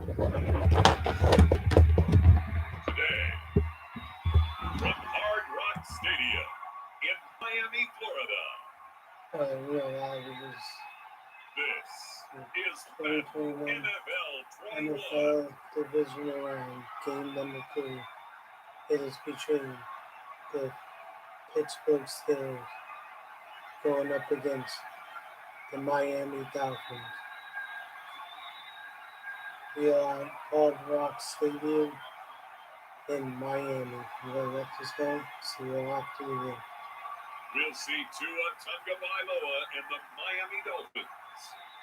From Hard Rock Stadium in Miami, Florida, this is Madden 2021 NFL 21. NFL divisional round, game number 3. It is between the Pittsburgh Steelers going up against the Miami Dolphins. We are at Hard Rock Stadium in Miami. We're going to let this go, see what after we win. We'll see Tua Tagovailoa and the Miami Dolphins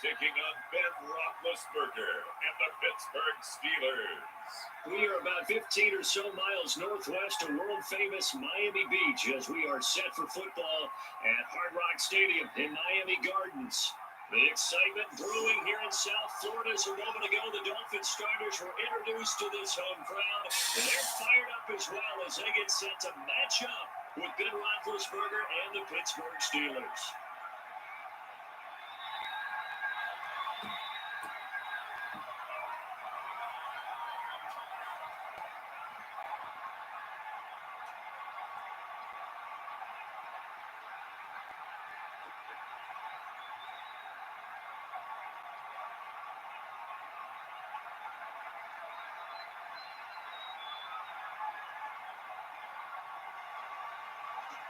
taking on Ben Roethlisberger and the Pittsburgh Steelers. We are about 15 or so miles northwest of world-famous Miami Beach as we are set for football at Hard Rock Stadium in Miami Gardens. The excitement brewing here in South Florida as a moment ago. The Dolphins starters were introduced to this home crowd, and they're fired up as well as they get set to match up with Ben Roethlisberger and the Pittsburgh Steelers.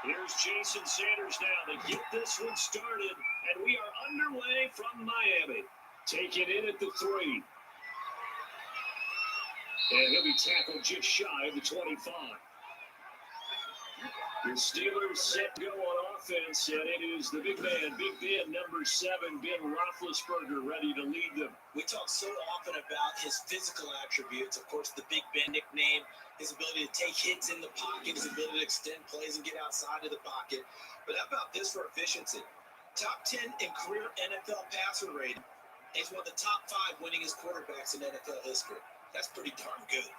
Here's Jason Sanders now to get this one started, and we are underway from Miami. Taking in at the 3. And he'll be tackled just shy of the 25. The Steelers set to go on offense, and it is the big man, Big Ben, number 7, Ben Roethlisberger, ready to lead them. We talk so often about his physical attributes. Of course, the Big Ben nickname, his ability to take hits in the pocket, his ability to extend plays and get outside of the pocket. But how about this for efficiency? Top 10 in career NFL passer rating. He's one of the top 5 winningest quarterbacks in NFL history. That's pretty darn good.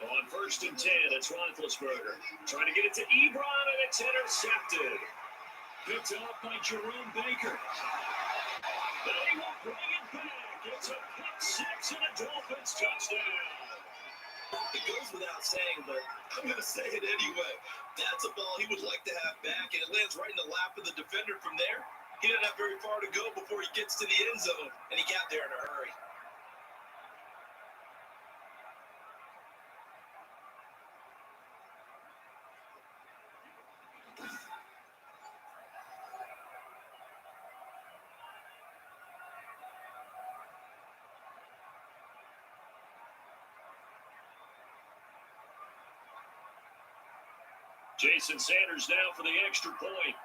On 1st and 10, it's Roethlisberger. Trying to get it to Ebron, and it's intercepted. Picked off by Jerome Baker. But he will bring it back. It's a pick 6 and a Dolphins touchdown. It goes without saying, but I'm going to say it anyway. That's a ball he would like to have back, and it lands right in the lap of the defender from there. He didn't have very far to go before he gets to the end zone, and he got there in a hurry. Jason Sanders now for the extra point.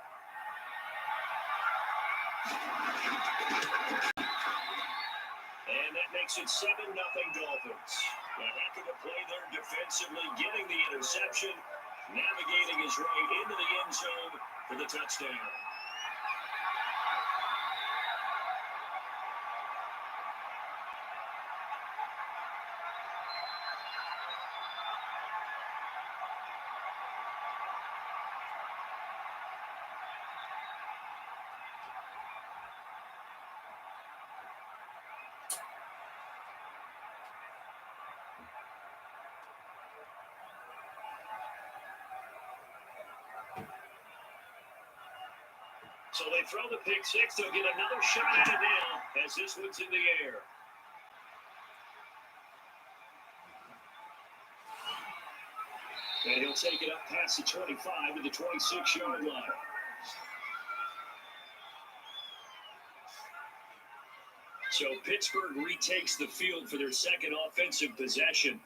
And that makes it 7-0 Dolphins. A heck of a play there defensively, getting the interception, navigating his way into the end zone for the touchdown. So they throw the pick 6. They'll get another shot at it now as this one's in the air. And he'll take it up past the 25 to the 26-yard line. So Pittsburgh retakes the field for their second offensive possession.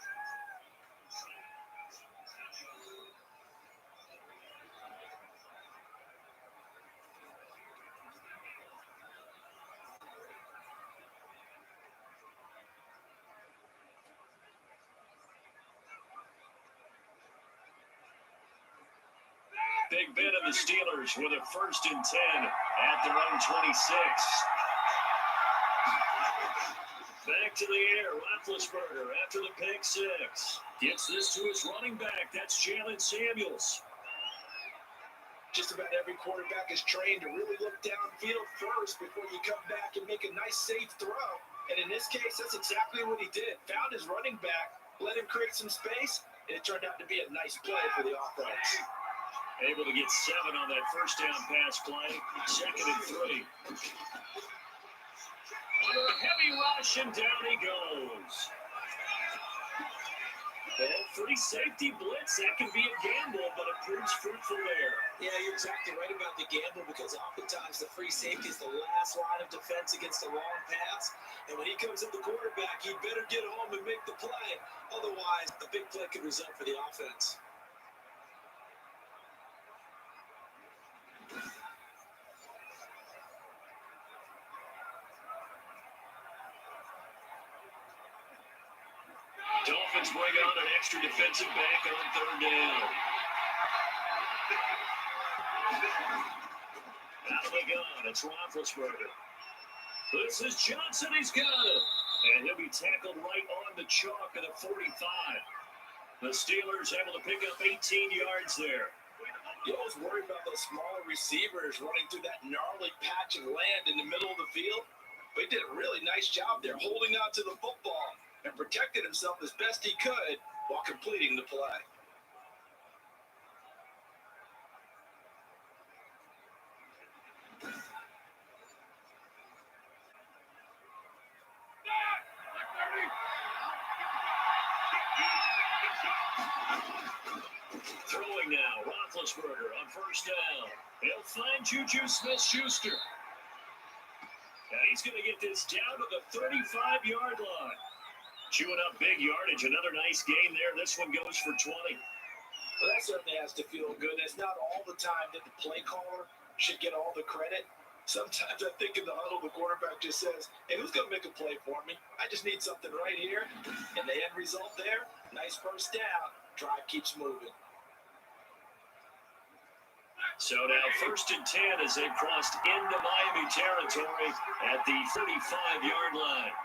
Big Ben and the Steelers with a 1st and 10 at their own 26. Back to the air, Roethlisberger after the pick six. Gets this to his running back. That's Jalen Samuels. Just about every quarterback is trained to really look downfield first before you come back and make a nice, safe throw. And in this case, that's exactly what he did. Found his running back, let him create some space, and it turned out to be a nice play for the offense. Able to get 7 on that first down pass play. 2nd and 3. Under a heavy rush, and down he goes. Well, free safety blitz, that can be a gamble, but it proves fruitful there. Yeah, you're exactly right about the gamble because oftentimes the free safety is the last line of defense against a long pass. And when he comes at the quarterback, he better get home and make the play. Otherwise, a big play could result for the offense. Dolphins bring on an extra defensive back on 3rd down. Out of the gun, it's Roethlisberger. This is Johnson, he's got it. And he'll be tackled right on the chalk of the 45. The Steelers able to pick up 18 yards there. You always worry about those smaller receivers running through that gnarly patch of land in the middle of the field. But he did a really nice job there holding on to the football and protected himself as best he could while completing the play. Throwing now, Roethlisberger on 1st down. He'll find Juju Smith-Schuster. And he's going to get this down to the 35-yard line. Chewing up big yardage. Another nice gain there. This one goes for 20. Well, that certainly has to feel good. It's not all the time that the play caller should get all the credit. Sometimes I think in the huddle, the quarterback just says, hey, who's going to make a play for me? I just need something right here. And the end result there, nice first down. Drive keeps moving. So now 1st and 10 as they've crossed into Miami territory at the 35-yard line.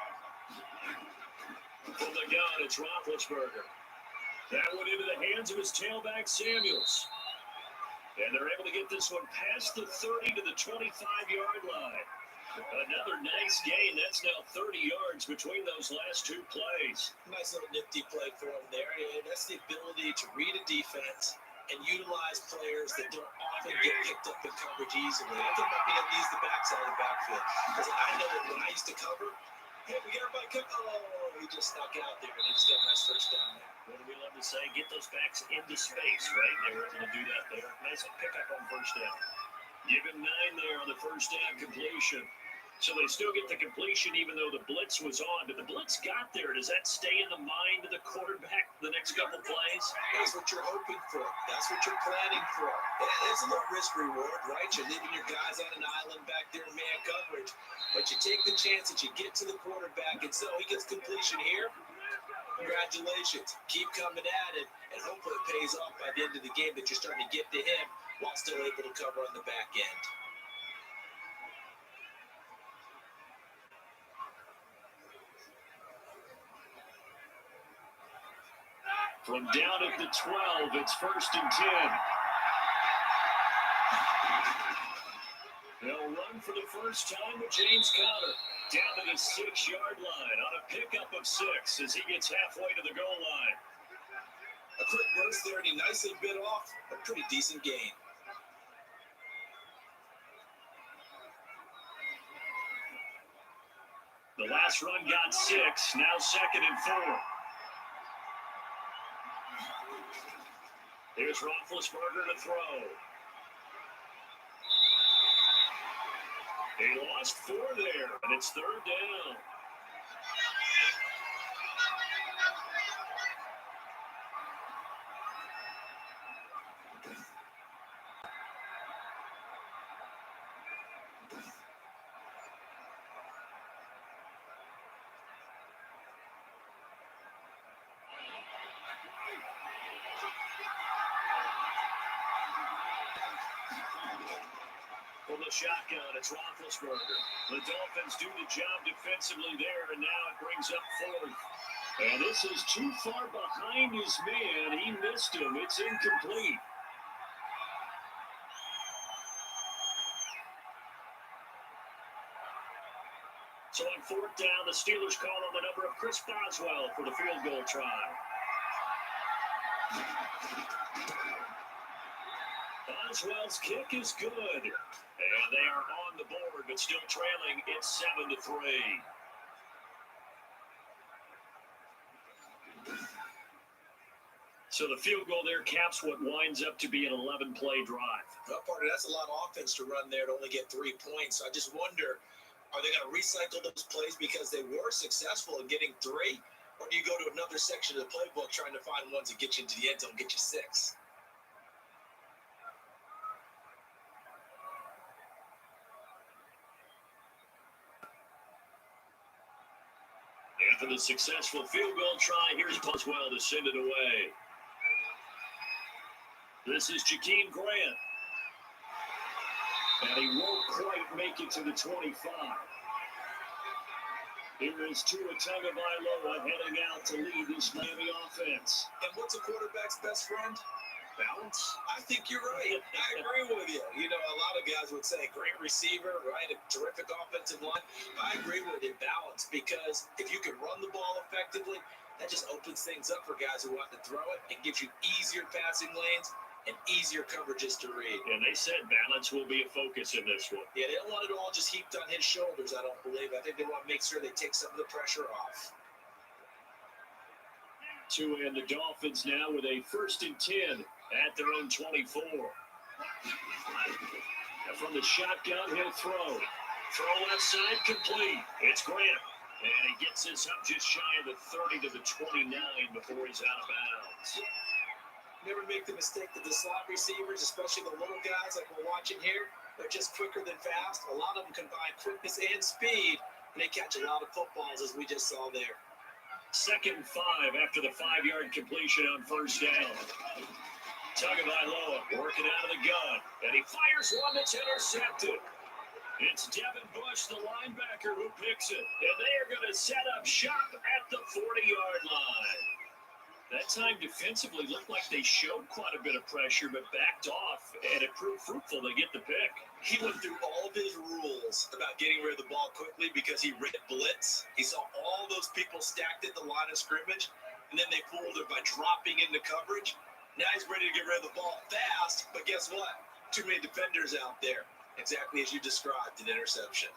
From the gun, it's Roethlisberger. That went into the hands of his tailback, Samuels. And they're able to get this one past the 30 to the 25-yard line. Another nice gain. That's now 30 yards between those last 2 plays. Nice little nifty play for him there. And that's the ability to read a defense and utilize players that don't often get picked up in coverage easily. I'm talking about being able to use the backside of the backfield. Because I know that when I used to cover, hey, we got everybody cover. Oh, he just snuck out there, and he just got a nice first down there. What do we love to say? Get those backs into space, right? They were able to do that there. Nice pickup on 1st down. Give him 9 there on the 1st down completion. So they still get the completion even though the blitz was on. But the blitz got there. Does that stay in the mind of the quarterback the next couple plays? That's what you're hoping for. That's what you're planning for. It's a little risk reward, right? You're leaving your guys on an island back there in man coverage. But you take the chance that you get to the quarterback, and so he gets completion here. Congratulations. Keep coming at it, and hopefully it pays off by the end of the game that you're starting to get to him while still able to cover on the back end. From down at the 12, it's 1st and 10. They'll run for the first time with James Conner down to the 6-yard line on a pickup of 6 as he gets halfway to the goal line. A quick burst there, and he nicely bit off a pretty decent gain. The last run got 6, now 2nd and 4. Here's Roethlisberger to throw. He lost 4 there, and it's 3rd down. From the shotgun, it's Roethlisberger. The Dolphins do the job defensively there, and now it brings up fourth. And this is too far behind his man. He missed him. It's incomplete. So on fourth down, the Steelers call on the number of Chris Boswell for the field goal try. Boswell's kick is good. And they are on the board, but still trailing. It's 7-3. So the field goal there caps what winds up to be an 11-play drive. Well, partner, that's a lot of offense to run there to only get 3 points. So I just wonder, are they going to recycle those plays because they were successful in getting 3? Or do you go to another section of the playbook trying to find ones that get you into the end zone, get you 6? After the successful field goal try, here's Boswell to send it away. This is Jakeem Grant. And he won't quite make it to the 25. Here is Tua Tagovailoa heading out to lead this Miami offense. And what's a quarterback's best friend? Balance? I think you're right. I agree with you. You know, a lot of guys would say great receiver, right? A terrific offensive line. I agree with you, balance, because if you can run the ball effectively, that just opens things up for guys who want to throw it. It gives you easier passing lanes and easier coverages to read. And they said balance will be a focus in this one. Yeah, they don't want it all just heaped on his shoulders, I don't believe. I think they want to make sure they take some of the pressure off. Tua and the Dolphins now with a 1st and 10 at their own 24. And from the shotgun, he'll throw. Throw left side, complete. It's Grant. And he gets this up just shy of the 30 to the 29 before he's out of bounds. Never make the mistake that the slot receivers, especially the little guys like we're watching here, they're just quicker than fast. A lot of them combine quickness and speed, and they catch a lot of footballs, as we just saw there. 2nd and 5 after the 5-yard completion on 1st down. Tagovailoa working out of the gun, and he fires one that's intercepted. It's Devin Bush, the linebacker, who picks it, and they are going to set up shop at the 40-yard line. That time defensively looked like they showed quite a bit of pressure, but backed off, and it proved fruitful. They get the pick. He went through all of his rules about getting rid of the ball quickly because he read blitz. He saw all those people stacked at the line of scrimmage, and then they fooled him by dropping into coverage. Now he's ready to get rid of the ball fast, but guess what? Too many defenders out there. Exactly as you described, an interception.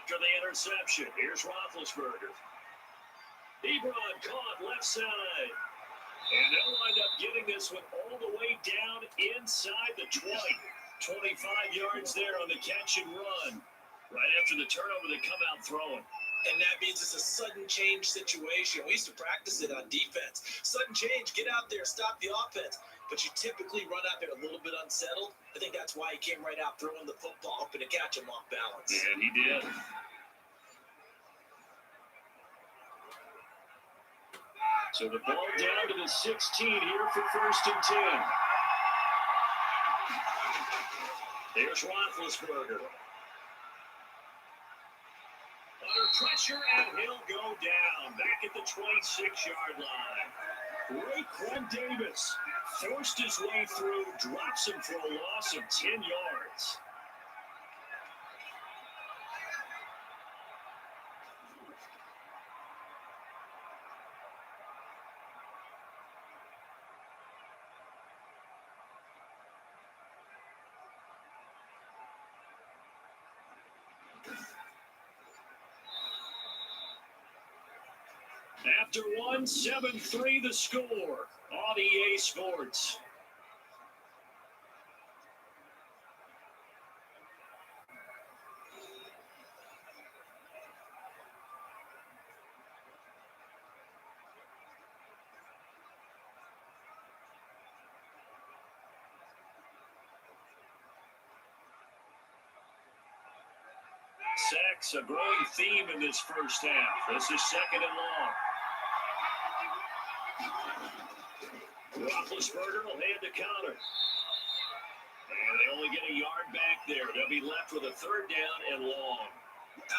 After the interception, here's Roethlisberger. Ebron caught left side. And they'll wind up getting this one all the way down inside the 20. 25 yards there on the catch and run. Right after the turnover, they come out throwing. And that means it's a sudden change situation. We used to practice it on defense. Sudden change, get out there, stop the offense. But you typically run out there a little bit unsettled. I think that's why he came right out throwing the football, hoping to catch him off balance. And he did. So the ball down to the 16 here for 1st and 10. There's Roethlisberger. Under pressure, and he'll go down. Back at the 26-yard line. Raekwon Davis forced his way through, drops him for a loss of 10 yards. After one, 7-3 the score on EA Sports. sacks, a growing theme in this first half. This is second and long. Roethlisberger will hand the counter. And they only get a yard back there. They'll be left with a third down and long.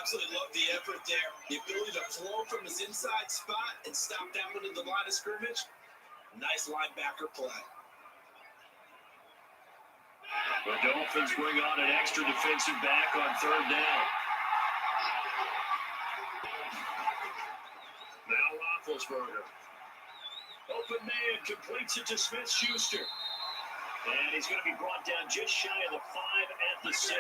Absolutely love the effort there. The ability to flow from his inside spot and stop that one in the line of scrimmage. Nice linebacker play. The Dolphins bring on an extra defensive back on third down. Now Roethlisberger. Open man completes it to Smith-Schuster. And he's going to be brought down just shy of the 5 at the 6.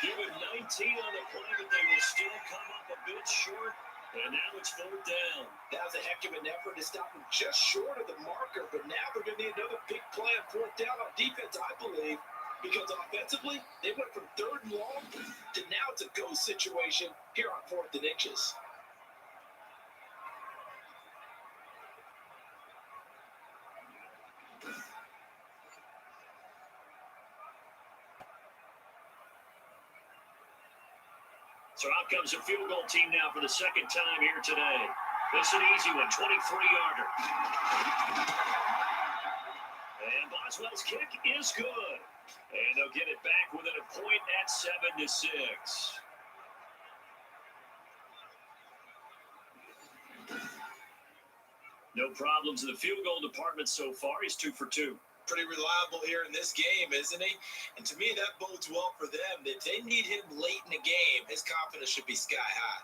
Given 19 on the play, but they will still come up a bit short. And now it's fourth down. That was a heck of an effort to stop him just short of the marker. But now they're going to need another big play on fourth down on defense, I believe. Because offensively, they went from third and long to now it's a go situation here on 4th and inches. So out comes a field goal team now for the second time here today. This is an easy one, 23-yarder. And Boswell's kick is good. And they'll get it back within a point at 7-6. No problems in the field goal department so far. He's 2 for 2. Pretty reliable here in this game, isn't he? And to me, that bodes well for them. If they need him late in the game, his confidence should be sky high.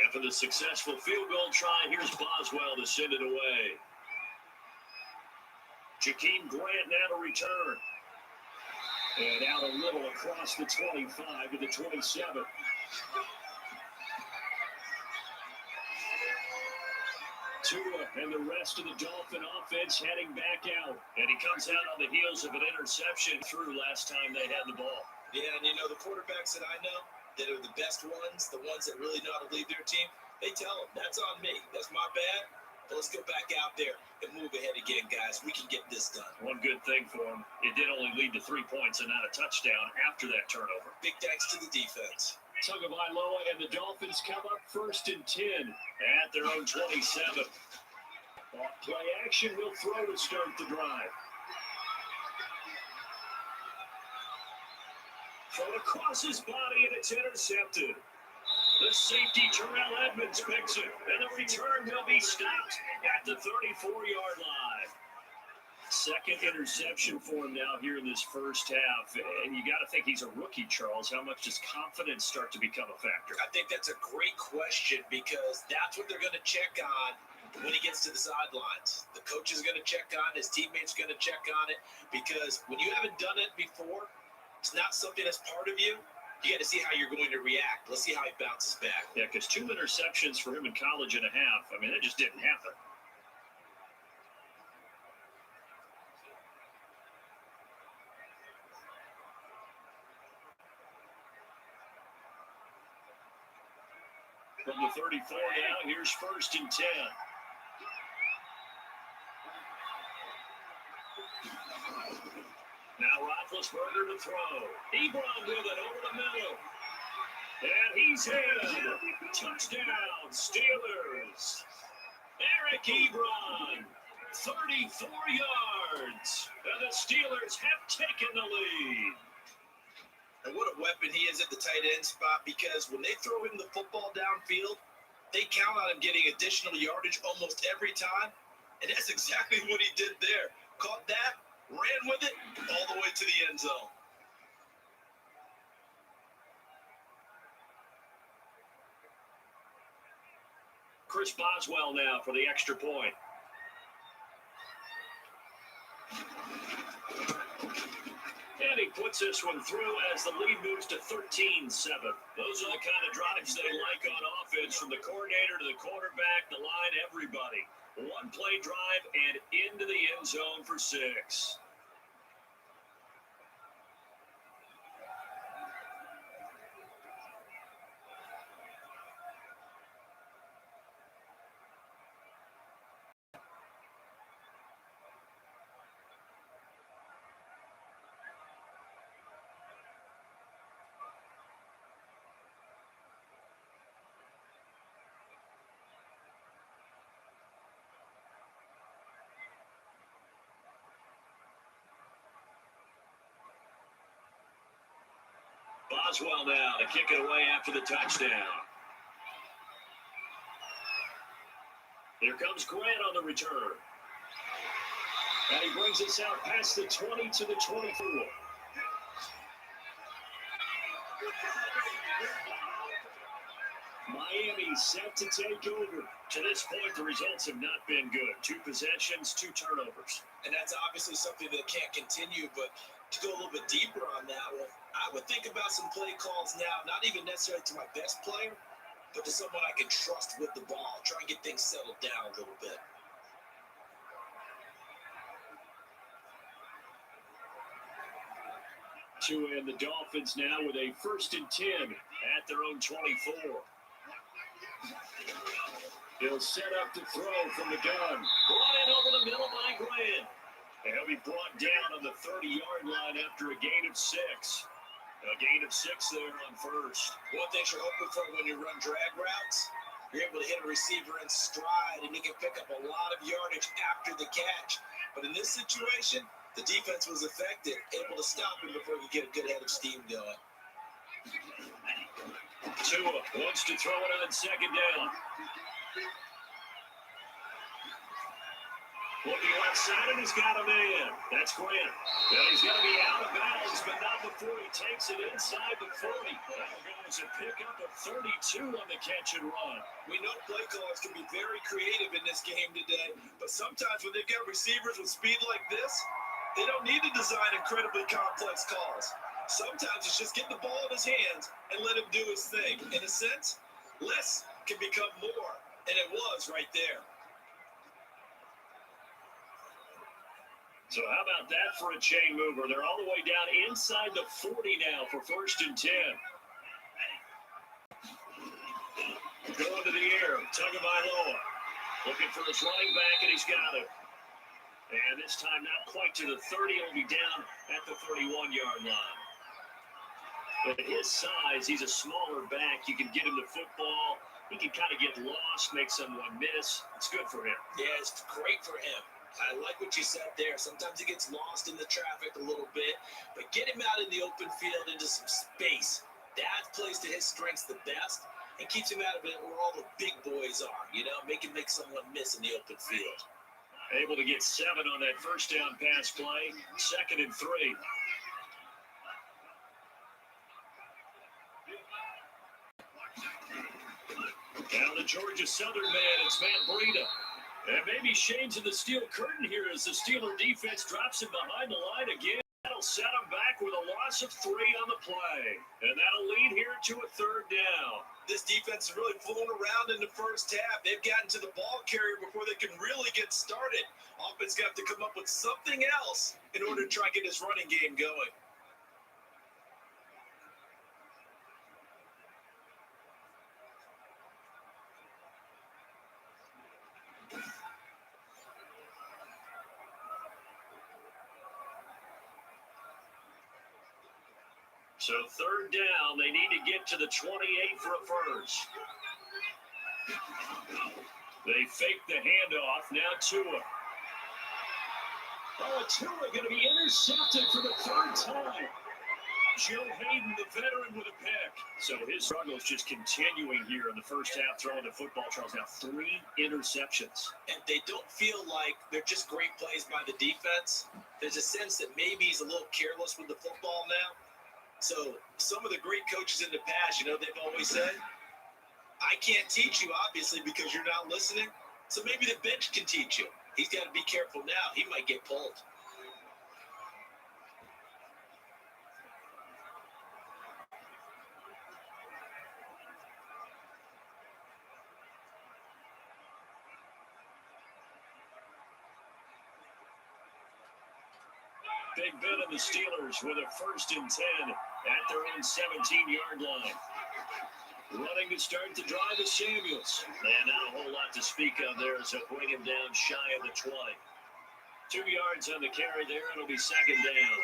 After the successful field goal try, here's Boswell to send it away. Jakeem Grant now to return. And out a little across the 25 to the 27. Tua and the rest of the Dolphin offense heading back out. And he comes out on the heels of an interception through last time they had the ball. Yeah, and the quarterbacks that I know that are the best ones, the ones that really know how to lead their team, they tell them, that's on me. That's my bad. But let's go back out there and move ahead again, guys. We can get this done. One good thing for them, it did only lead to 3 points and not a touchdown after that turnover. Big thanks to the defense. Tagovailoa and the Dolphins come up 1st and 10 at their own 27. Play action will throw to start the drive. Throw across his body and it's intercepted. The safety, Terrell Edmonds, picks it, and the return will be stopped at the 34-yard line. Second interception for him now here in this first half. And you got to think he's a rookie, Charles. How much does confidence start to become a factor? I think that's a great question because that's what they're going to check on when he gets to the sidelines. The coach is going to check on, his teammates going to check on it because when you haven't done it before, it's not something that's part of you. You got to see how you're going to react. Let's see how he bounces back. Yeah, because 2 interceptions for him in college and a half. I mean, that just didn't happen. From the 34 now, here's 1st and 10. Now Roethlisberger to throw. Ebron with it over the middle. And he's in. Touchdown, Steelers. Eric Ebron, 34 yards. And the Steelers have taken the lead. And what a weapon he is at the tight end spot because when they throw him the football downfield, they count on him getting additional yardage almost every time. And that's exactly what he did there. Caught that, ran with it all the way to the end zone. Chris Boswell now for the extra point. And he puts this one through as the lead moves to 13-7. Those are the kind of drives they like on offense, from the coordinator to the quarterback, the line, everybody. One play drive and into the end zone for 6. Boswell now to kick it away after the touchdown. Here comes Grant on the return. And he brings us out past the 20 to the 24. Miami set to take over. To this point, the results have not been good. 2 possessions, 2 turnovers. And that's obviously something that can't continue, but to go a little bit deeper on that one, I would think about some play calls now, not even necessarily to my best player, but to someone I can trust with the ball. Try and get things settled down a little bit. Tua and the Dolphins now with a 1st and 10 at their own 24. He'll set up to throw from the gun. Brought in over the middle by Grant. And he'll be brought down on the 30-yard line after a gain of 6. A gain of 6 there on 1st. One thing you're hoping for when you run drag routes, you're able to hit a receiver in stride, and he can pick up a lot of yardage after the catch. But in this situation, the defense was effective, able to stop him before he could get a good head of steam going. Tua wants to throw it on 2nd down. Looking left side, and he's got a man. That's Grant. And he's going to be out of bounds, but not before he takes it inside the 40. That goes a pickup of 32 on the catch and run. We know play callers can be very creative in this game today, but sometimes when they've got receivers with speed like this, they don't need to design incredibly complex calls. Sometimes it's just get the ball in his hands and let him do his thing. In a sense, less can become more, and it was right there. So how about that for a chain mover? They're all the way down inside the 40 now for 1st and 10. Going to the air, Tagovailoa. Looking for his running back, and he's got it. And this time not quite to the 30. He'll be down at the 31-yard line. At his size, he's a smaller back. You can get him the football. He can kind of get lost, make someone miss. It's good for him. Yeah, it's great for him. I like what you said there. Sometimes he gets lost in the traffic a little bit, but get him out in the open field into some space. That plays to his strengths the best and keeps him out of it where all the big boys are, make him make someone miss in the open field. Able to get 7 on that 1st down pass play. 2nd and 3. Now the Georgia Southern man, it's Matt Breida. And maybe shades of the steel curtain here as the Steeler defense drops him behind the line again. That'll set him back with a loss of 3 on the play. And that'll lead here to a 3rd down. This defense is really fooling around in the first half. They've gotten to the ball carrier before they can really get started. Offense got to come up with something else in order to try and get his running game going. So 3rd down, they need to get to the 28 for a 1st. They fake the handoff, now Tua. Oh, Tua going to be intercepted for the 3rd time. Joe Hayden, the veteran, with a pick. So his struggles just continuing here in the first half, throwing the football. Charles, now 3 interceptions. And they don't feel like they're just great plays by the defense. There's a sense that maybe he's a little careless with the football now. So some of the great coaches in the past, they've always said, I can't teach you, obviously, because you're not listening. So maybe the bench can teach you. He's got to be careful now. He might get pulled. Big Ben and the Steelers with a 1st and 10 at their own 17-yard line. Running to start the drive is Samuels. And not a whole lot to speak of there as they'll bring him down shy of the 20. 2 yards on the carry there. It'll be 2nd down.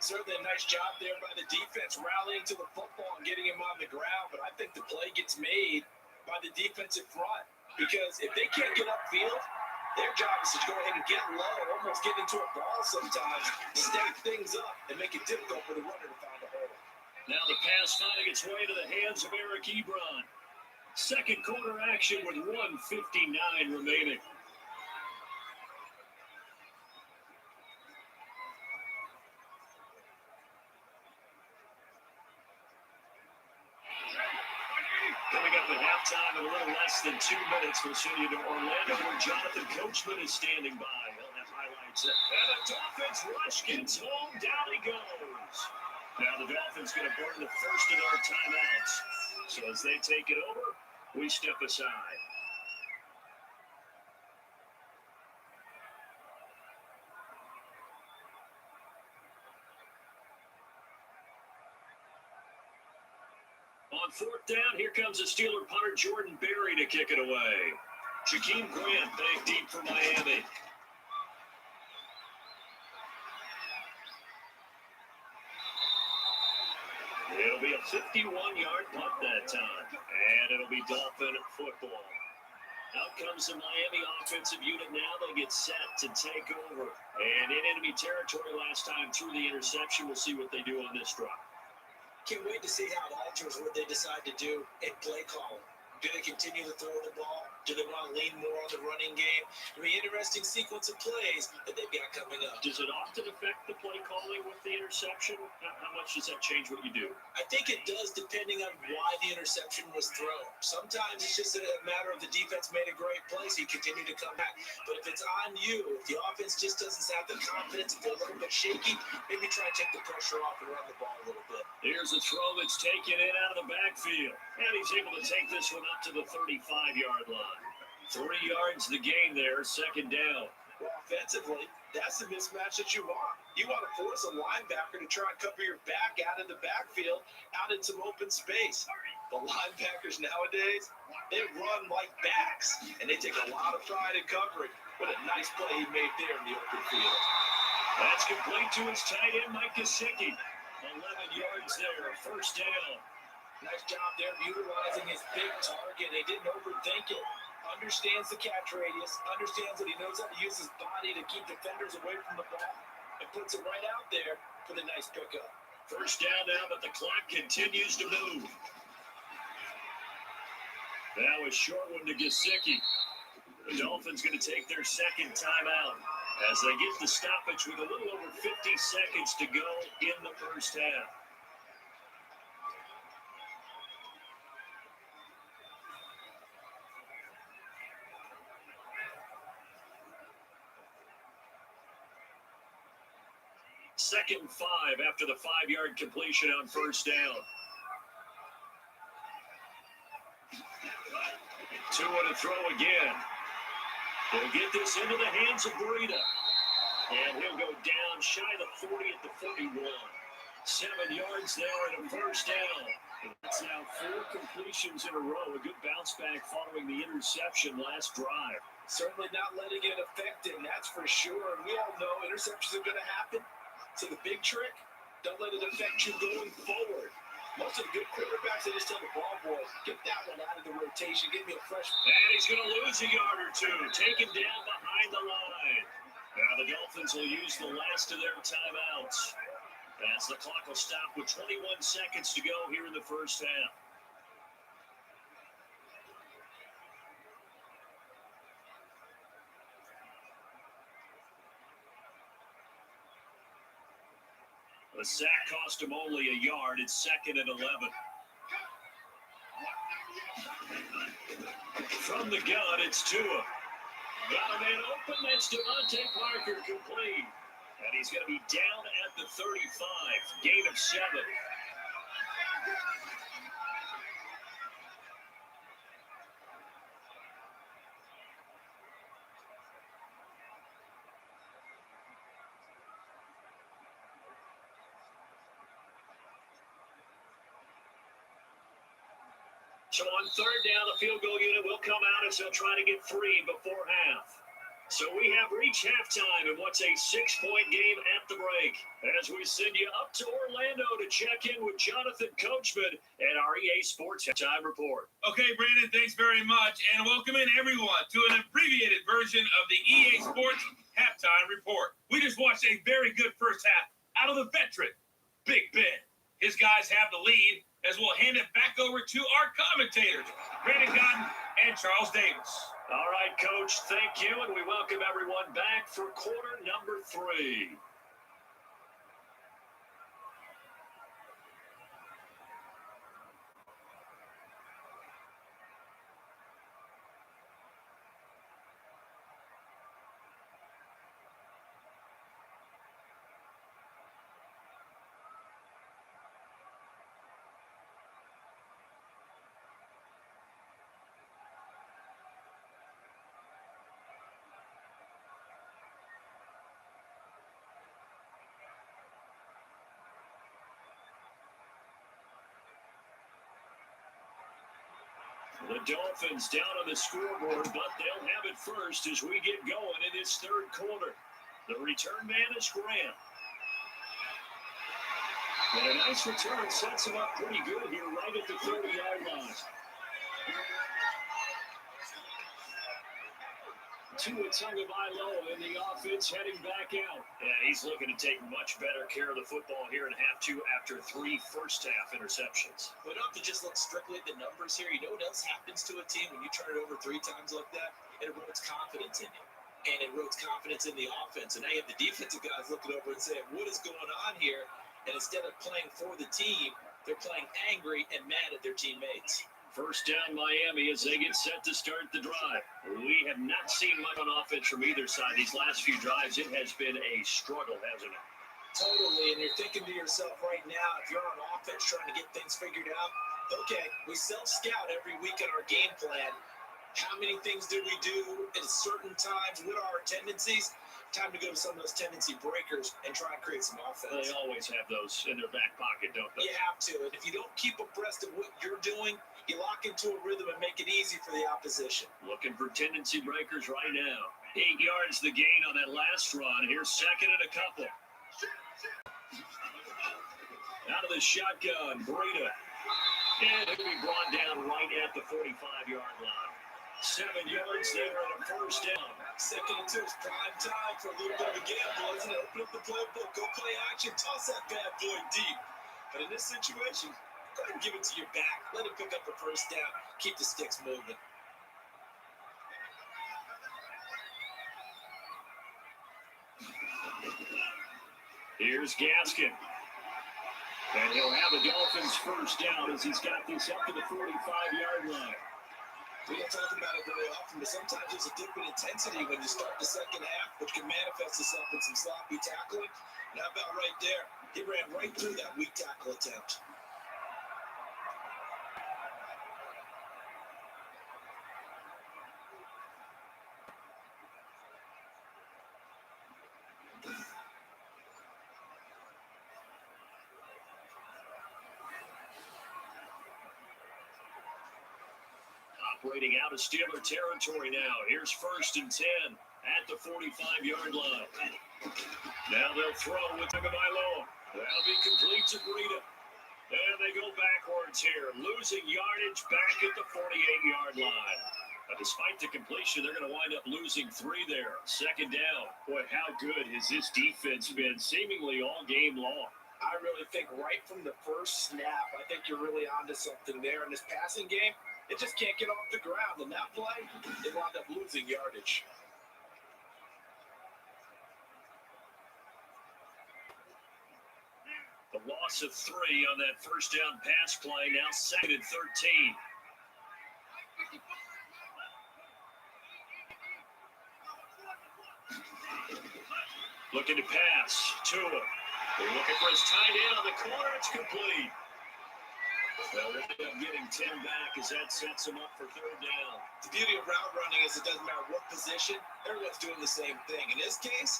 Certainly a nice job there by the defense rallying to the football and getting him on the ground. But I think the play gets made by the defensive front. Because if they can't get upfield, their job is to go ahead and get low, almost get into a ball sometimes, stack things up, and make it difficult for the runner to find a hole. Now the pass finding its way to the hands of Eric Ebron. Second quarter action with 1:59 remaining. Coming up at halftime in a little less than 2 minutes, we'll send you to Orlando where Jonathan Coachman is standing by. He'll have highlights. And the Dolphins rush gets home. Down he goes. Now the Dolphins going to burn the first of their timeouts. So as they take it over, we step aside. On fourth down, here comes the Steeler punter Jordan Berry to kick it away. Jakeem Grant back deep for Miami. It'll be a 51-yard punt that time, and it'll be Dolphin football. Out comes the Miami offensive unit now. They get set to take over. And in enemy territory last time through the interception. We'll see what they do on this drive. Can't wait to see how it alters what they decide to do in play calling. Do they continue to throw the ball? Do they want to lean more on the running game? It'll be an interesting sequence of plays that they've got coming up. Does it often affect the play calling with the interception? How much does that change what you do? I think it does, depending on why the interception was thrown. Sometimes it's just a matter of the defense made a great play, so you continue to come back. But if it's on you, if the offense just doesn't have the confidence, if they're a little bit shaky, maybe try and take the pressure off and run the ball a little bit. Here's a throw that's taken in out of the backfield. And he's able to take this one up to the 35-yard line. 3 yards the gain there, second down. Well, offensively, that's the mismatch that you want. You want to force a linebacker to try and cover your back out of the backfield, out in some open space. The linebackers nowadays, they run like backs, and they take a lot of pride in covering. What a nice play he made there in the open field. That's complete to his tight end, Mike Gesicki. 11 yards there, first down. Nice job there utilizing his big target. They didn't overthink it. Understands the catch radius, understands that he knows how to use his body to keep defenders away from the ball, and puts it right out there for the nice pickup. First down now, but the clock continues to move. That was short one to Gesicki. The Dolphins going to take their second timeout as they get the stoppage with a little over 50 seconds to go in the first half. Second and 5 after the 5-yard completion on first down. Two on a throw again. They'll get this into the hands of Breida. And he'll go down shy of the 40 at the 41. 7 yards there and a first down. That's now 4 completions in a row. A good bounce back following the interception last drive. Certainly not letting it affect him, that's for sure. And we all know interceptions are going to happen. So the big trick, don't let it affect you going forward. Most of the good quarterbacks, they just tell the ball boy, get that one out of the rotation, give me a fresh. And he's going to lose a yard or two, taken down behind the line. Now the Dolphins will use the last of their timeouts as the clock will stop with 21 seconds to go here in the first half. The sack cost him only a yard. It's second and 11. From the gun, it's Tua. Got a man open. That's Devontae Parker complete. And he's going to be down at the 35. Gain of 7. So on third down, the field goal unit will come out as they'll try to get 3 before half. So we have reached halftime in what's a 6-point game at the break. As we send you up to Orlando to check in with Jonathan Coachman at our EA Sports Halftime Report. Okay, Brandon, thanks very much. And welcome in everyone to an abbreviated version of the EA Sports Halftime Report. We just watched a very good first half out of the veteran, Big Ben. his guys have the lead, as we'll hand it back over to our commentators, Brandon Cotton and Charles Davis. All right, Coach, thank you, and we welcome everyone back for quarter number 3. The Dolphins down on the scoreboard, but they'll have it first as we get going in this third quarter. The return man is Graham. And a nice return sets him up pretty good here right at the 30-yard line. Tua Tagovailoa in the offense heading back out. Yeah, he's looking to take much better care of the football here in half 2 after 3 first-half interceptions. We don't have to just look strictly at the numbers here. You know what else happens to a team when you turn it over 3 times like that? It erodes confidence in you. And it erodes confidence in the offense. And now you have the defensive guys looking over and saying, what is going on here? And instead of playing for the team, they're playing angry and mad at their teammates. First down Miami as they get set to start the drive. We have not seen much on offense from either side. These last few drives, it has been a struggle, hasn't it? Totally, and you're thinking to yourself right now, if you're on offense trying to get things figured out, okay, we self-scout every week in our game plan. How many things do we do at certain times? What are our tendencies? Time to go to some of those tendency breakers and try and create some offense. They always have those in their back pocket, don't they? You have to, and if you don't keep abreast of what you're doing, you lock into a rhythm and make it easy for the opposition. Looking for tendency breakers right now. 8 yards the gain on that last run. Here's second and a couple. Out of the shotgun, Breida. And he'll be brought down right at the 45-yard line. 7 yards there and a first down. Second and 2 is prime time for a little bit of a gamble, isn't it? Open up the playbook, go play action, toss that bad boy deep. But in this situation, go ahead and give it to your back. Let him pick up the first down. Keep the sticks moving. Here's Gaskin. And he'll have the Dolphins first down as he's got this up to the 45-yard line. We don't talk about it very often, but sometimes there's a dip in intensity when you start the second half, which can manifest itself in some sloppy tackling. And how about right there? He ran right through that weak tackle attempt. Operating out of Steeler territory now. Here's first and 10 at the 45-yard line. Now they'll throw with Tagovailoa. That'll be complete to Breida. And they go backwards here, losing yardage back at the 48-yard line. Despite the completion, they're going to wind up losing 3 there. Second down. Boy, how good has this defense been seemingly all game long? I really think right from the first snap, I think you're really onto something there in this passing game. It just can't get off the ground. And that play, they wound up losing yardage. The loss of 3 on that first down pass play, now second and 13. Looking to pass. Tua. They're looking for his tight end on the corner. It's complete. Well, they end up getting 10 back as that sets them up for third down. The beauty of route running is it doesn't matter what position, everyone's doing the same thing. In this case,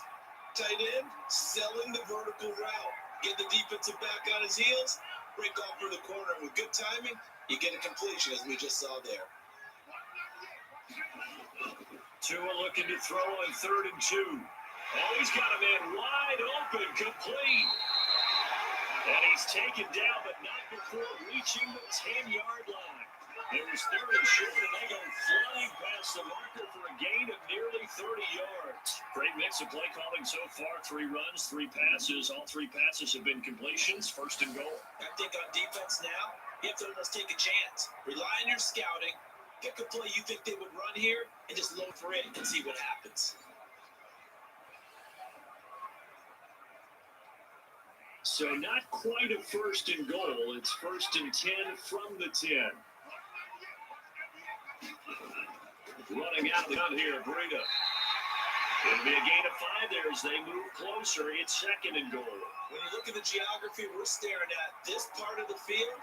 tight end, selling the vertical route. Get the defensive back on his heels, break off for the corner. With good timing, you get a completion, as we just saw there. Tua looking to throw on third and 2. Oh, he's got a man wide open, complete. And he's taken down, but not before reaching the 10-yard line. It was third and short, and they go flying past the marker for a gain of nearly 30 yards. Great mix of play calling so far. 3 runs, 3 passes. All 3 passes have been completions. First and goal. I think on defense now, you have to almost take a chance. Rely on your scouting. Pick a play you think they would run here and just look for it and see what happens. So not quite a first and goal. It's first and 10 from the 10. Running out of the gun here, Breida. It'll be a gain of 5 there as they move closer. It's second and goal. When you look at the geography we're staring at, this part of the field,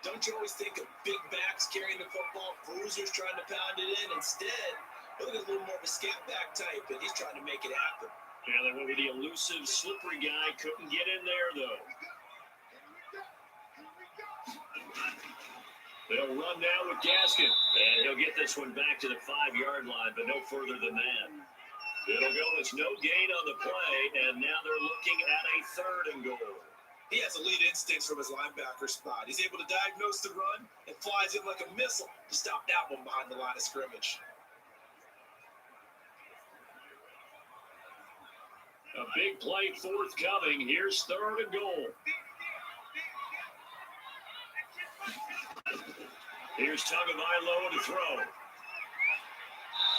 don't you always think of big backs carrying the football, bruisers trying to pound it in? Instead, look at a little more of a scat back type, and he's trying to make it happen. Yeah, they went with the elusive, slippery guy. Couldn't get in there, though. They'll run now with Gaskin. And he'll get this one back to the 5-yard line, but no further than that. It'll go as no gain on the play, and now they're looking at a third and goal. He has elite instincts from his linebacker spot. He's able to diagnose the run and flies in like a missile to stop that one behind the line of scrimmage. A big play forthcoming. Here's third and goal. Here's Tagovailoa to throw.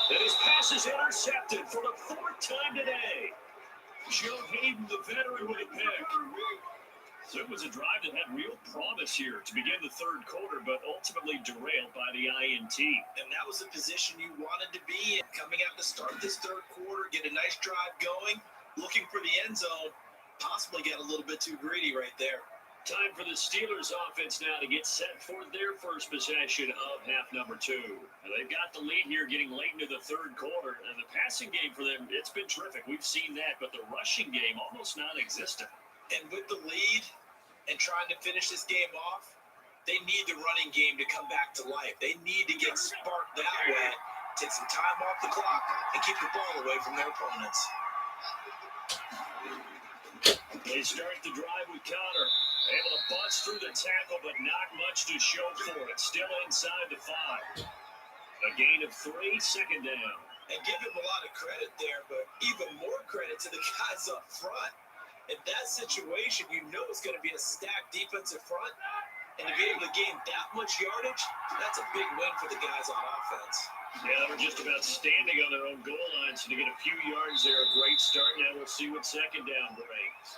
And his pass is intercepted for the 4th time today. Joe Hayden, the veteran, with a pick. So it was a drive that had real promise here to begin the third quarter, but ultimately derailed by the INT. And that was the position you wanted to be in. Coming out to start this third quarter, get a nice drive going, looking for the end zone, possibly get a little bit too greedy right there. Time for the Steelers offense now to get set for their first possession of half number 2. Now they've got the lead here getting late into the third quarter, and the passing game for them, it's been terrific. We've seen that, but the rushing game almost non-existent. And with the lead and trying to finish this game off, they need the running game to come back to life. They need to get sparked that way, take some time off the clock, and keep the ball away from their opponents. They start the drive with Connor. Able to bust through the tackle, but not much to show for it. Still inside the 5. A gain of 3, second down. And give him a lot of credit there, but even more credit to the guys up front. In that situation, you know it's going to be a stacked defensive front. And to be able to gain that much yardage, that's a big win for the guys on offense. Yeah, they're just about standing on their own goal line, so to get a few yards there, a great start. Now we'll see what second down brings.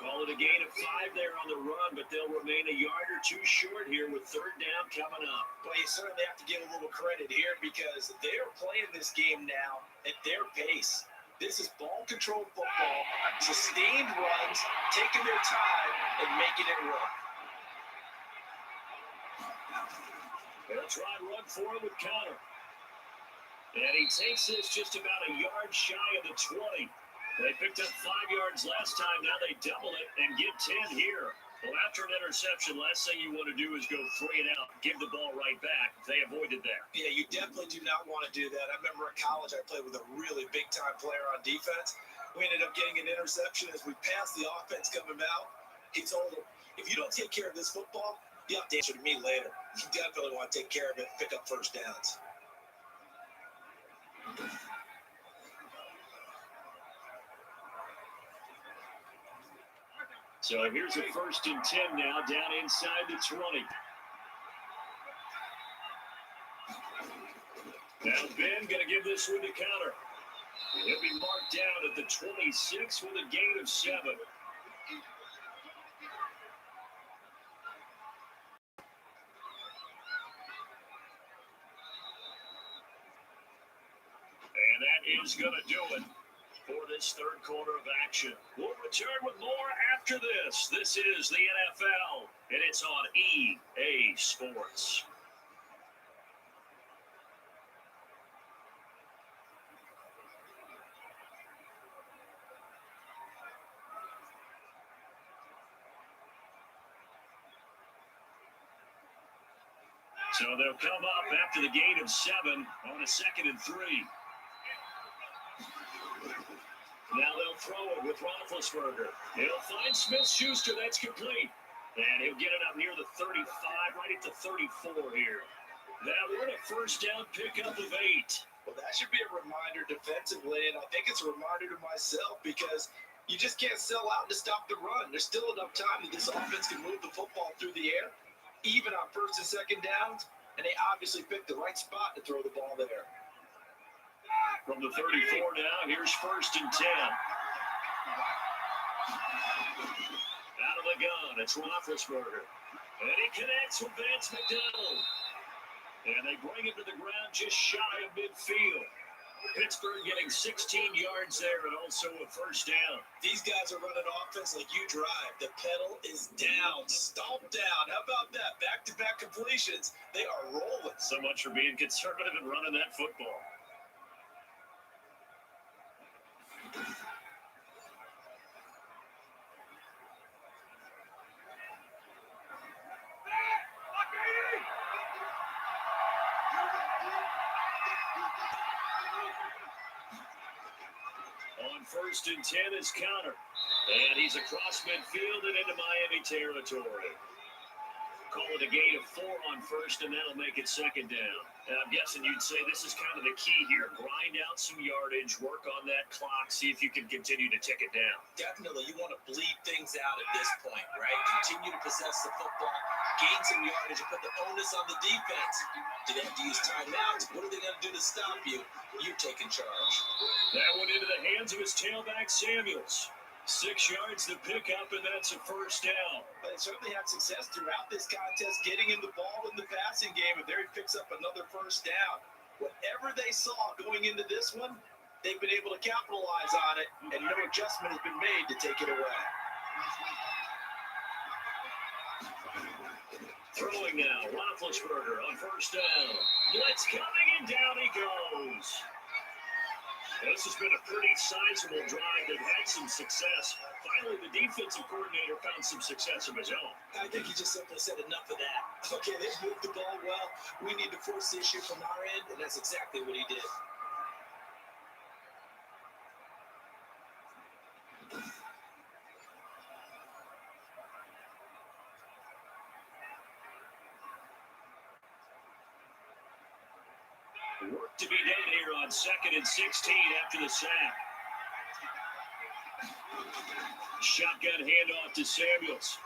Call it a gain of 5 there on the run, but they'll remain a yard or 2 short here with third down coming up. Well, you certainly have to give a little credit here because they're playing this game now at their pace. This is ball control football, sustained runs, taking their time and making it run. They'll try and run for it with Connor. And he takes this just about a yard shy of the 20. They picked up 5 yards last time. Now they double it and get 10 here. Well, after an interception, last thing you want to do is go 3 and out, give the ball right back. They avoided that. Yeah, you definitely do not want to do that. I remember in college I played with a really big-time player on defense. We ended up getting an interception as we passed the offense coming out. He told him, if you don't take care of this football, you have to answer to me later. You definitely want to take care of it and pick up first downs. So here's a first and 10 now, down inside the 20. Now Ben going to give this one to Connor. He'll be marked down at the 26 with a gain of 7. And that is going to do it for this third quarter of action. We'll return with more after this. This is the NFL, and it's on EA Sports. So they'll come up after the gain of 7 on a 2nd and 3. Now they'll throw it with Roethlisberger. He'll find Smith-Schuster. That's complete. And he'll get it up near the 35, right at the 34 here. That one a first down pickup of 8. Well, that should be a reminder defensively, and I think it's a reminder to myself because you just can't sell out to stop the run. There's still enough time that this offense can move the football through the air, even on first and second downs, and they obviously picked the right spot to throw the ball there. From the 34 now, here's first and 10. Out of the gun, it's Roethlisberger. And he connects with Vance McDonald. And they bring him to the ground just shy of midfield. Pittsburgh getting 16 yards there and also a first down. These guys are running offense like you drive. The pedal is down, stomp down. How about that? Back-to-back completions. They are rolling. So much for being conservative and running that football. On first and 10 is Counter. And he's across midfield and into Miami territory. Call it a gain of 4 on first, and that'll make it second down. And I'm guessing you'd say this is kind of the key here. Grind out some yardage, work on that clock, see if you can continue to tick it down. Definitely. You want to bleed things out at this point, right? Continue to possess the football, gain some yardage, and put the onus on the defense. Do they have to use timeouts? What are they going to do to stop you? You're taking charge. That went into the hands of his tailback, Samuels. 6 yards to pick up, and that's a first down. But they certainly had success throughout this contest, getting him the ball in the passing game, and there he picks up another first down. Whatever they saw going into this one, they've been able to capitalize on it, and no adjustment has been made to take it away. Throwing now, Roethlisberger on first down. Blitz coming, and down he goes. This has been a pretty sizable drive. They've had some success. Finally, the defensive coordinator found some success of his own. I think he just simply said enough of that. Okay, they've moved the ball well. We need to force the issue from our end, and that's exactly what he did. Work to be done here on 2nd and 16 after the sack. Shotgun handoff to Samuels.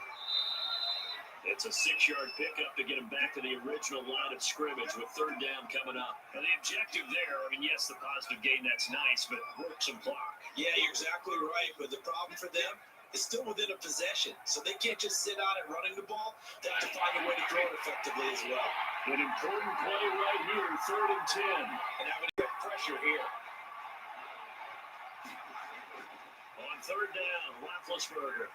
It's a 6-yard pickup to get him back to the original line of scrimmage with third down coming up. And the objective there, I mean, yes, the positive gain, that's nice, but work some clock. Yeah, you're exactly right, but the problem for them is still within a possession, so they can't just sit on it running the ball. They have to find a way to throw it effectively as well. An important play right here, 3rd and 10. And having to get pressure here. On third down, Roethlisberger.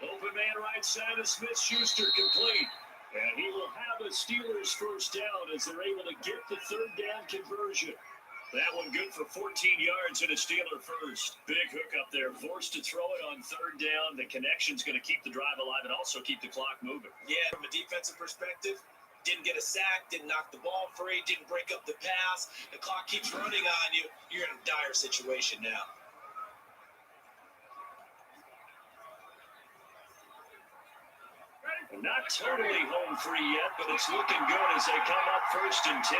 Open man right side of Smith-Schuster complete. And he will have a Steelers first down as they're able to get the third down conversion. That one good for 14 yards and a Steeler first. Big hook up there, forced to throw it on third down. The connection's going to keep the drive alive and also keep the clock moving. Yeah, from a defensive perspective, didn't get a sack, didn't knock the ball free, didn't break up the pass. The clock keeps running on you. You're in a dire situation now. Not totally home free yet, but it's looking good as they come up 1st and 10.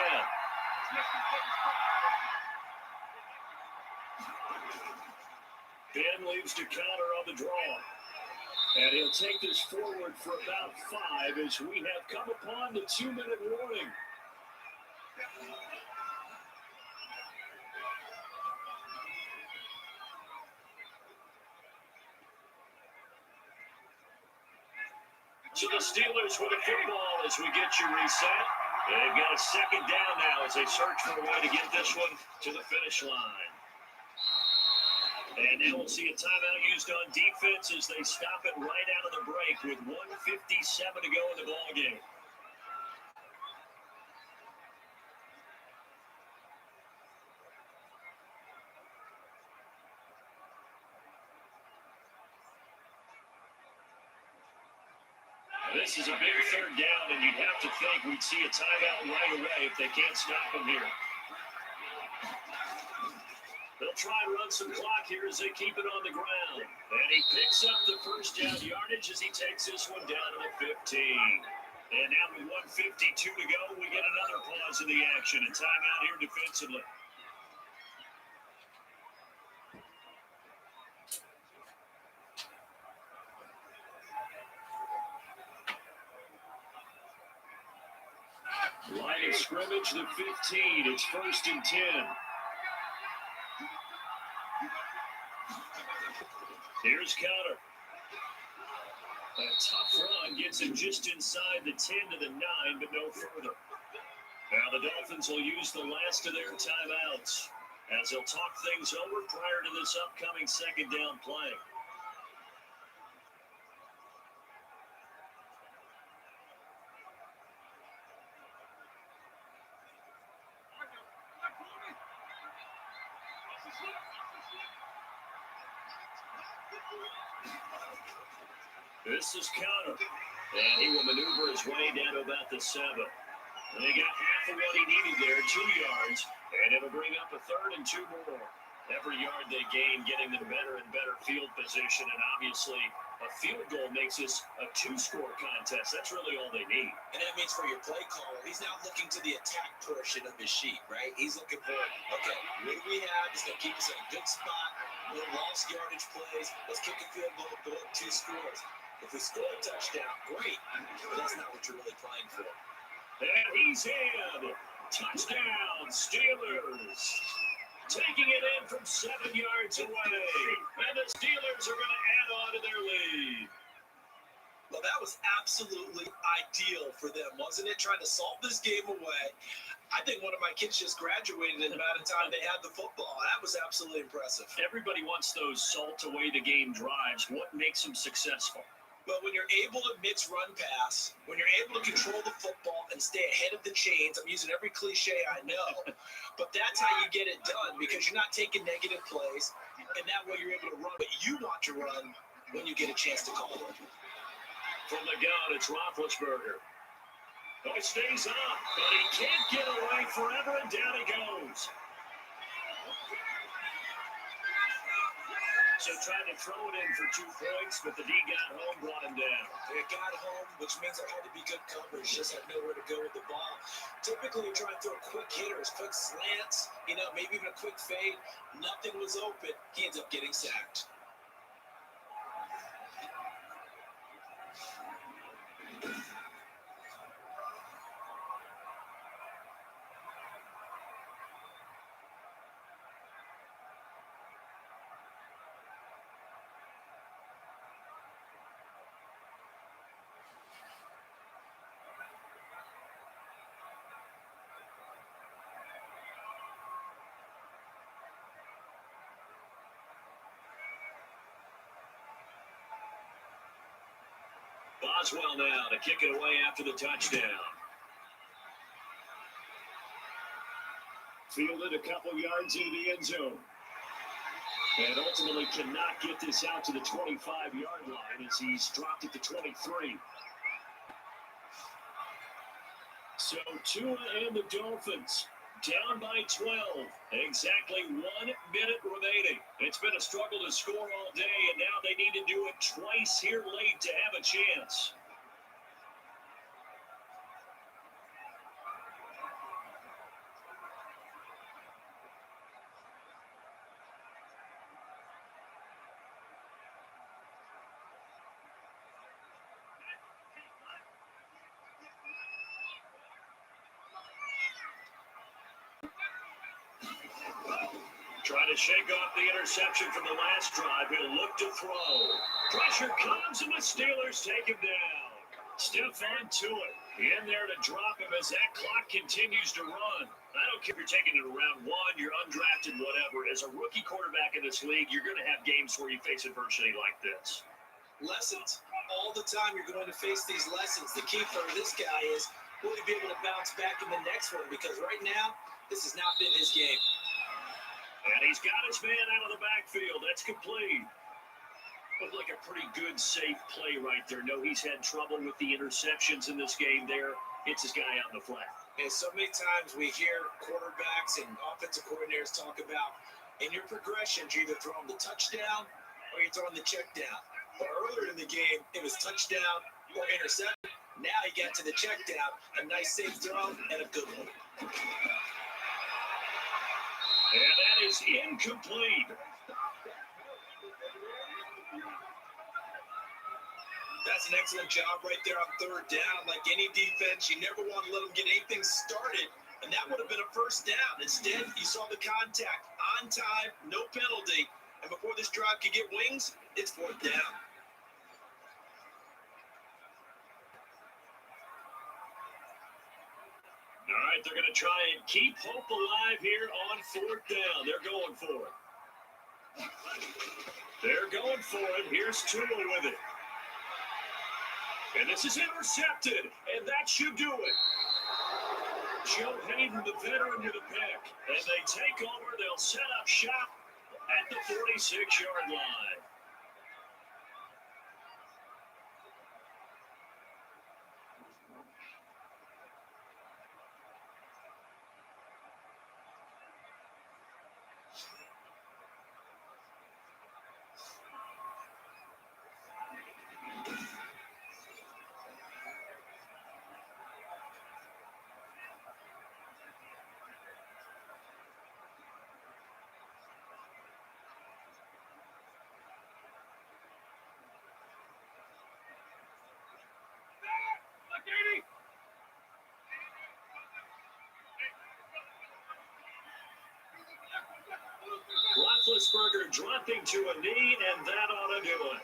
Ben leaves to Counter on the draw. And he'll take this forward for about 5 as we have come upon the 2-minute warning. So the Steelers with a football as we get you reset. They've got a second down now as they search for a way to get this one to the finish line. And now we'll see a timeout used on defense as they stop it right out of the break with 1:57 to go in the ballgame. This is a big third down, and you'd have to think we'd see a timeout right away if they can't stop them here. They'll try and run some clock here as they keep it on the ground. And he picks up the first down yardage as he takes this one down to the 15. And now with 1:52 to go, we get another pause in the action. A timeout here defensively. Line of scrimmage, the 15. It's 1st and 10. Here's Counter. A tough run gets him just inside the 10 to the 9, but no further. Now the Dolphins will use the last of their timeouts as they'll talk things over prior to this upcoming second down play. This is Counter, and he will maneuver his way down to about the 7. And he got half of what he needed there, 2 yards, and it'll bring up a 3rd and 2 more. Every yard they gain, getting them better and better field position, and obviously a field goal makes this a 2-score contest. That's really all they need. And that means for your play caller, he's now looking to the attack portion of his sheet, right? He's looking for, okay, what do we have? It's going to keep us in a good spot. No lost yardage plays. Let's kick a field goal, go up 2 scores. If we score a touchdown, great, but that's not what you're really playing for. And he's in. Touchdown, Steelers. Taking it in from 7 yards away. And the Steelers are going to add on to their lead. Well, that was absolutely ideal for them, wasn't it? Trying to salt this game away. I think one of my kids just graduated in the amount of time they had the football. That was absolutely impressive. Everybody wants those salt away the game drives. What makes them successful? But when you're able to mix run pass, when you're able to control the football and stay ahead of the chains, I'm using every cliche I know, but that's how you get it done because you're not taking negative plays, and that way you're able to run what you want to run when you get a chance to call it. From the gun, it's Roethlisberger. Oh, it stays up, but he can't get away forever, and down he goes. So trying to throw it in for 2 points, but the D got home, brought him down. It got home, which means there had to be good coverage. Just had nowhere to go with the ball. Typically, you try to throw quick hitters, quick slants, maybe even a quick fade. Nothing was open. He ends up getting sacked. Boswell now to kick it away after the touchdown. Fielded a couple yards into the end zone. And ultimately cannot get this out to the 25-yard line as he's dropped it to 23. So Tua and the Dolphins down by 12. Exactly 1 minute remaining. It's been a struggle to score all day, and now they need to do it twice here late to have a chance. Trying to shake off the interception from the last drive. He'll look to throw. Pressure comes, and the Steelers take him down. Stephon Tua in there to drop him as that clock continues to run. I don't care if you're taking it around 1, you're undrafted, whatever. As a rookie quarterback in this league, you're going to have games where you face adversity like this. Lessons. All the time you're going to face these lessons. The key for this guy is, will he be able to bounce back in the next one? Because right now, this has not been his game. And he's got his man out of the backfield. That's complete. Looked like a pretty good, safe play right there. No, he's had trouble with the interceptions in this game there. Hits his guy out in the flat. And so many times we hear quarterbacks and offensive coordinators talk about, in your progressions, you're either throwing the touchdown or you're throwing the check down. But earlier in the game, it was touchdown or interception. Now he got to the check down. A nice safe throw and a good one. And that is incomplete. That's an excellent job right there on third down. Like any defense, you never want to let them get anything started, and that would have been a first down. Instead, you saw the contact on time, no penalty, and before this drive could get wings, it's fourth down. All right, they're going to try and keep hope alive here on fourth down. They're going for it. They're going for it. Here's Tua with it. And this is intercepted, and that should do it. Joe Hayden, the veteran, to the pick. And they take over. They'll set up shop at the 46-yard line. Roethlisberger dropping to a knee, and that ought to do it.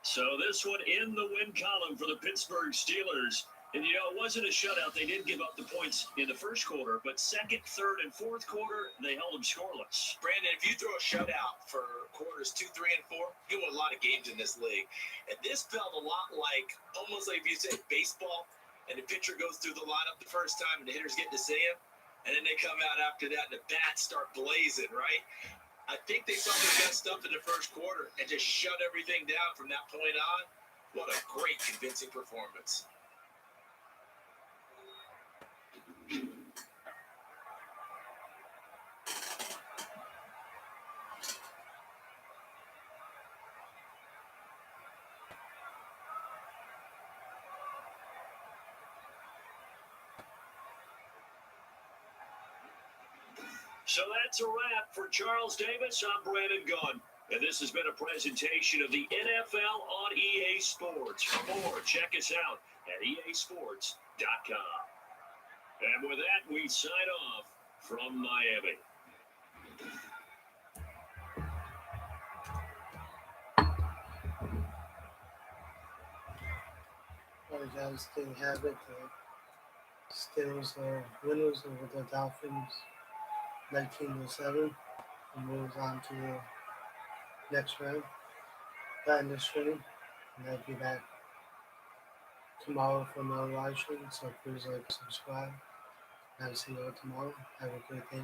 So this one in the win column for the Pittsburgh Steelers. And, you know, it wasn't a shutout. They did give up the points in the first quarter, but second, third, and fourth quarter, they held them scoreless. Brandon, if you throw a shutout for quarters 2, 3, and 4, you win a lot of games in this league. And this felt a lot like, almost like if you say baseball, and the pitcher goes through the lineup the first time, and the hitters get to see him, and then they come out after that, and the bats start blazing, right? I think they saw their best stuff in the first quarter and just shut everything down from that point on. What a great, convincing performance. So that's a wrap for Charles Davis. I'm Brandon Gunn. And this has been a presentation of the NFL on EA Sports. For more, check us out at easports.com. And with that, we sign off from Miami. Apologize, didn't have it. The Steelers are winners over the Dolphins 19-7 and moves on to the next round. That this stream, and I'll be back tomorrow for another live stream. So please like, subscribe. I'll see you all tomorrow. Have a great day.